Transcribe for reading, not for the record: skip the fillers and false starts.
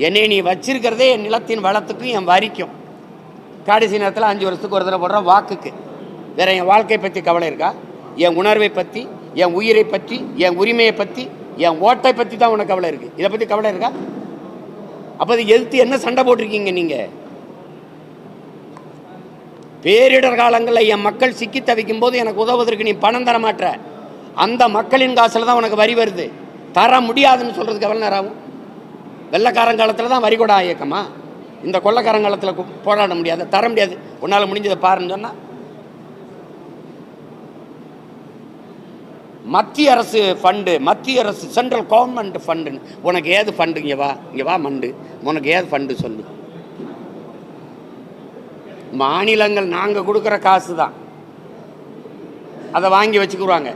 என்னை நீ வச்சிருக்கிறதே என் நிலத்தின் வளத்துக்கும் என் வரிக்கும். கடைசி நேரத்தில் 5 வருஷத்துக்கு ஒரு தடவை போடுற வாக்குக்கு. வேற என் வாழ்க்கையை பற்றி கவலை இருக்கா? என் உணர்வை பற்றி, என் உயிரை பற்றி, என் உரிமையை பற்றி, என் ஓட்டை பற்றி தான் உனக்கு கவலை இருக்குது. இதை பற்றி கவலை இருக்கா? அப்போ அது எதிர்த்து என்ன சண்டை போட்டிருக்கீங்க நீங்கள்? பேரிடர் காலங்களில் என் மக்கள் சிக்கி தவிக்கும் போது எனக்கு உதவுவதற்கு நீ பணம் தர மாட்ட. அந்த மக்களின் காசில் தான் உனக்கு வரி வருது. தர முடியாதுன்னு சொல்கிறதுக்கு எவ்வளோ நேரம் ஆகும்? வெள்ளக்காரங்காலத்தில் தான் வரி கூட இயக்கமா? இந்த கொள்ளக்காரங்காலத்தில் போராட முடியாது, தர முடியாது. உன்னால் முடிஞ்சதை பாருன்னு சொன்னால் மத்திய அரசு ஃபண்டு, மத்திய அரசு சென்ட்ரல் கவர்மெண்ட் ஃபண்டுன்னு உனக்கு ஏது ஃபண்டு? இங்கே வா மண்டு, உனக்கு ஏது ஃபண்டு சொல்லு. மாநிலங்கள் நாங்கள் கொடுக்குற காசு தான், அதை வாங்கி வச்சுக்குருவாங்க.